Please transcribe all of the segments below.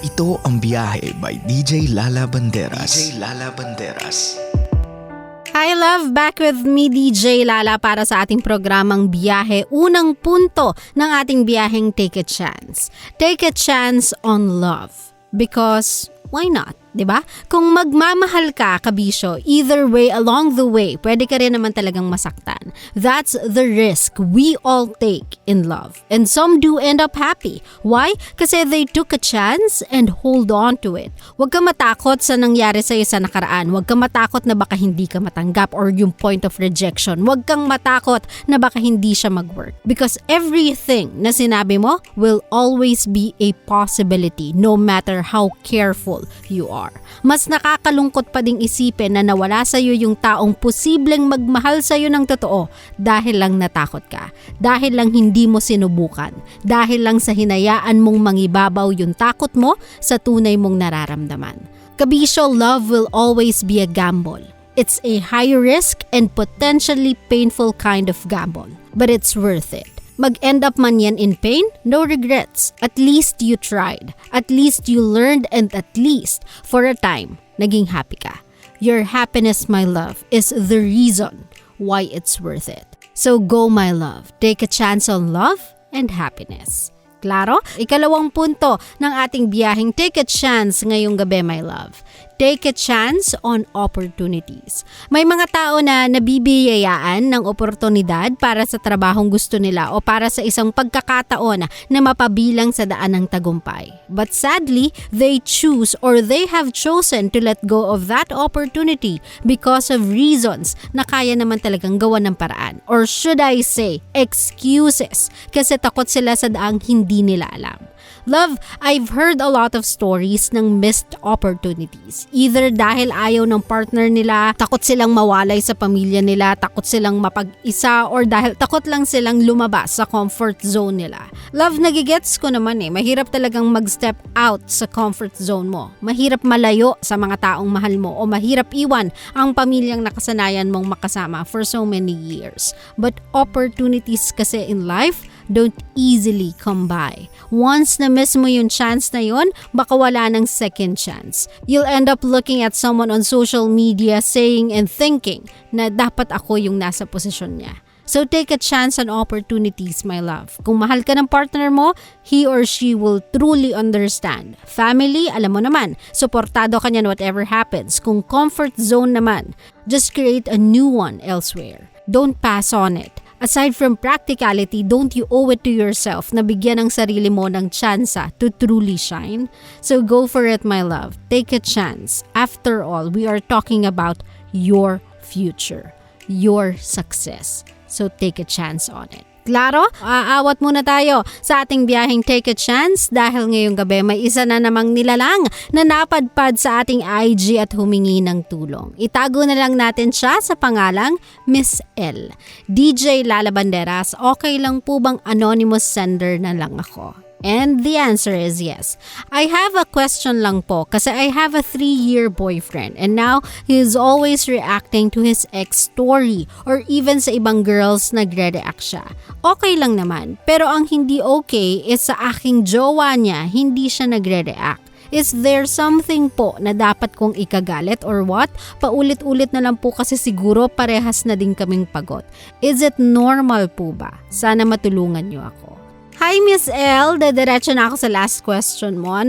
Ito ang Biyahe by DJ Lala Banderas. Hi love, back with me DJ Lala para sa ating programang Biyahe. Unang punto ng ating biyaheng Take a Chance. Take a chance on love. Because why not? 'Di ba? Kung magmamahal ka, kabisyo, either way, along the way, pwede ka rin naman talagang masaktan. That's the risk we all take in love. And some do end up happy. Why? Kasi they took a chance and hold on to it. Huwag kang matakot sa nangyari sa'yo sa nakaraan. Huwag kang matakot na baka hindi ka matanggap or yung point of rejection. Huwag kang matakot na baka hindi siya mag-work. Because everything na sinabi mo will always be a possibility no matter how careful you are. Mas nakakalungkot pa ding isipin na nawala sa'yo yung taong posibleng magmahal sa'yo ng totoo dahil lang natakot ka, dahil lang hindi mo sinubukan, dahil lang sa hinayaan mong mangibabaw yung takot mo sa tunay mong nararamdaman. Kabisyo, love will always be a gamble. It's a high risk and potentially painful kind of gamble, but it's worth it. Mag-end up man yan in pain, no regrets. At least you tried. At least you learned and at least, for a time, naging happy ka. Your happiness, my love, is the reason why it's worth it. So go, my love. Take a chance on love and happiness. Klaro? Ikalawang punto ng ating biyaheng Take a Chance ngayong gabi, my love. Take a chance on opportunities. May mga tao na nabibiyayaan ng oportunidad para sa trabahong gusto nila o para sa isang pagkakataon na mapabilang sa daan ng tagumpay. But sadly, they choose or they have chosen to let go of that opportunity because of reasons na kaya naman talagang gawan ng paraan. Or should I say, excuses. Kasi takot sila sa daang hindi nila alam. Love, I've heard a lot of stories ng missed opportunities. Either dahil ayaw ng partner nila, takot silang mawalay sa pamilya nila, takot silang mapag-isa, or dahil takot lang silang lumabas sa comfort zone nila. Love, nagigets ko naman mahirap talagang mag-step out sa comfort zone mo. Mahirap malayo sa mga taong mahal mo o mahirap iwan ang pamilyang nakasanayan mong makasama for so many years. But opportunities kasi in life don't easily come by. Once na miss mo yung chance na yun, baka wala ng second chance. You'll end up looking at someone on social media saying and thinking na dapat ako yung nasa posisyon niya. So take a chance on opportunities, my love. Kung mahal ka ng partner mo, he or she will truly understand. Family, alam mo naman, suportado ka niyan whatever happens. Kung comfort zone naman, just create a new one elsewhere. Don't pass on it. Aside from practicality, don't you owe it to yourself na bigyan ang sarili mo ng tsansa to truly shine? So go for it, my love. Take a chance. After all, we are talking about your future, your success. So take a chance on it. Klaro? Aawat muna tayo sa ating biyaheng Take a Chance dahil ngayong gabi may isa na namang nilalang na napadpad sa ating IG at humingi ng tulong. Itago na lang natin siya sa pangalang Miss L. DJ Lala Banderas, okay lang po bang anonymous sender na lang ako? And the answer is yes. I have a question lang po kasi I have a 3-year boyfriend and now he is always reacting to his ex story or even sa ibang girls nagre-react siya. Okay lang naman, pero ang hindi okay is sa aking jowa niya, hindi siya nagre-react. Is there something po na dapat kong ikagalit or what? Paulit-ulit na lang po kasi siguro parehas na din kaming pagod. Is it normal po ba? Sana matulungan niyo ako. Hi Miss L, dadiretso na ako sa last question mo.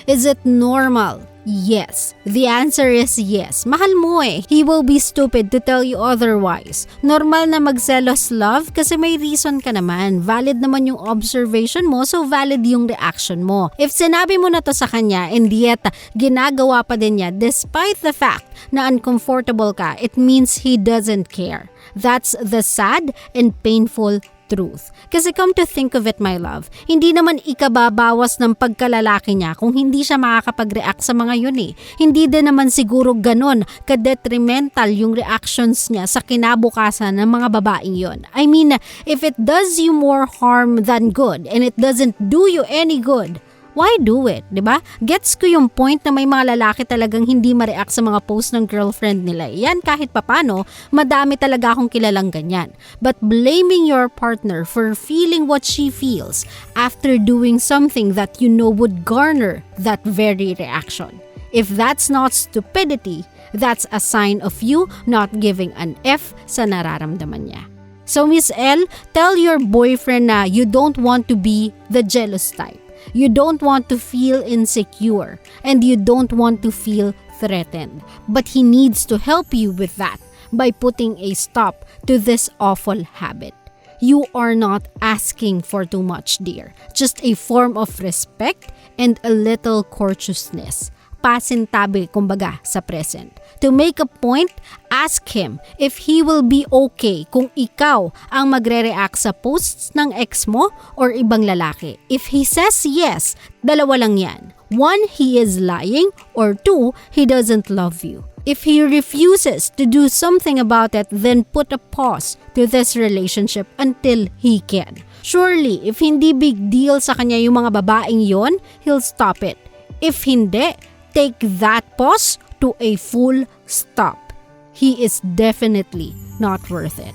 Is it normal? Yes. The answer is yes. Mahal mo He will be stupid to tell you otherwise. Normal na magselos, love, kasi may reason ka naman. Valid naman yung observation mo, so valid yung reaction mo. If sinabi mo na to sa kanya and yet ginagawa pa din niya despite the fact na uncomfortable ka, it means he doesn't care. That's the sad and painful truth. Kasi come to think of it, my love, hindi naman ikababawas ng pagkalalaki niya kung hindi siya makakapag-react sa mga yun Hindi din naman siguro ganon ka-detrimental yung reactions niya sa kinabukasan ng mga babaeng yun. I mean, if it does you more harm than good and it doesn't do you any good, why do it, di ba? Gets ko yung point na may mga lalaki talagang hindi ma-react sa mga post ng girlfriend nila. Yan kahit papano, madami talaga akong kilalang ganyan. But blaming your partner for feeling what she feels after doing something that you know would garner that very reaction. If that's not stupidity, that's a sign of you not giving an F sa nararamdaman niya. So Miss L, tell your boyfriend na you don't want to be the jealous type. You don't want to feel insecure and you don't want to feel threatened. But he needs to help you with that by putting a stop to this awful habit. You are not asking for too much, dear. Just a form of respect and a little courteousness. Pasintabi, kumbaga, sa present. To make a point, ask him if he will be okay kung ikaw ang magre-react sa posts ng ex mo or ibang lalaki. If he says yes, dalawa lang yan. 1, he is lying, or 2, he doesn't love you. If he refuses to do something about it, then put a pause to this relationship until he can. Surely, if hindi big deal sa kanya yung mga babaeng yon, he'll stop it. If hindi, take that pause to a full stop. He is definitely not worth it.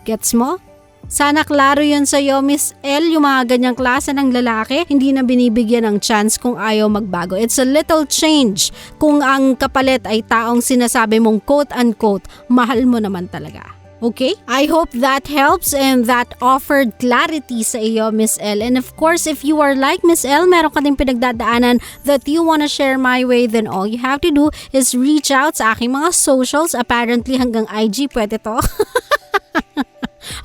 Gets mo? Sana klaro yun sa'yo, Miss L, yung mga ganyang klase ng lalaki, hindi na binibigyan ng chance kung ayaw magbago. It's a little change kung ang kapalit ay taong sinasabi mong quote-unquote, mahal mo naman talaga. Okay? I hope that helps and that offered clarity sa iyo, Miss L. And of course, if you are like Miss L, meron ka ding pinagdadaanan that you wanna share my way, then all you have to do is reach out sa aking mga socials. Apparently, hanggang IG pwede to.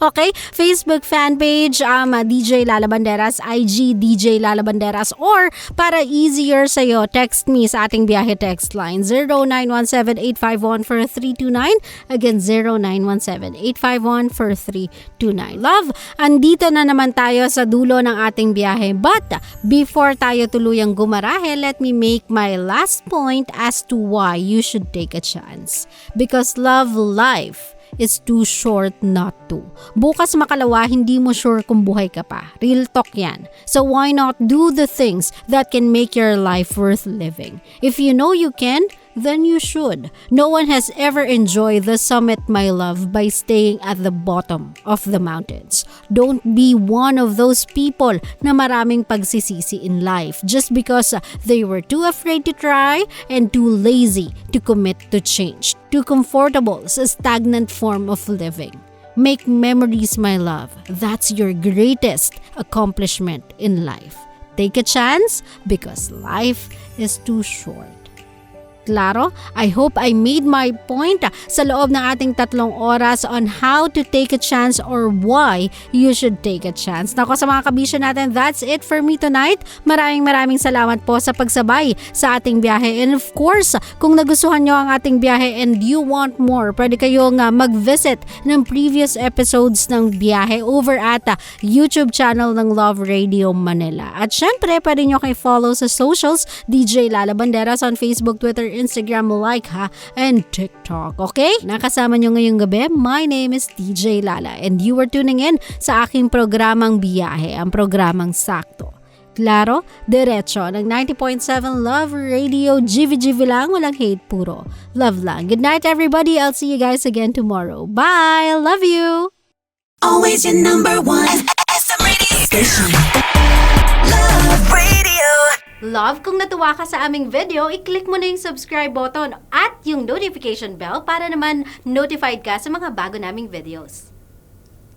Okay, Facebook fan page, DJ Lala Banderas, IG DJ Lala Banderas, or para easier sa'yo, text me sa ating biyahe text line 0917-851-4329. Again, 0917-851-4329. Love, andito na naman tayo sa dulo ng ating biyahe. But before tayo tuluyang gumarahe, let me make my last point as to why you should take a chance. Because love life is too short not to. Bukas makalawa, hindi mo sure kung buhay ka pa. Real talk yan. So why not do the things that can make your life worth living? If you know you can, then you should. No one has ever enjoyed the summit, my love, by staying at the bottom of the mountains. Don't be one of those people na maraming pagsisisi in life just because they were too afraid to try and too lazy to commit to change. Too comfortable sa stagnant form of living. Make memories, my love. That's your greatest accomplishment in life. Take a chance because life is too short. Klaro, I hope I made my point sa loob ng ating 3 oras on how to take a chance or why you should take a chance. Nako, sa mga kabisyo natin, that's it for me tonight. Maraming salamat po sa pagsabay sa ating biyahe. And of course, kung nagustuhan nyo ang ating biyahe and you want more, pwede kayong mag-visit ng previous episodes ng biyahe over at YouTube channel ng Love Radio Manila. At syempre, pwede nyo kayo follow sa socials, DJ Lala Banderas on Facebook, Twitter, Instagram, like and TikTok. Okay? Nakasama nyo ngayong gabi. My name is DJ Lala and you are tuning in sa aking programang biyahe, ang programang sakto. Klaro, diretso ng 90.7 Love Radio. GV lang, walang hate, puro love lang. Good night, everybody. I'll see you guys again tomorrow. Bye! Love you! Always your number one SM radio station. Love Radio. Love, kung natuwa ka sa aming video, i-click mo na yung subscribe button at yung notification bell para naman notified ka sa mga bago naming videos.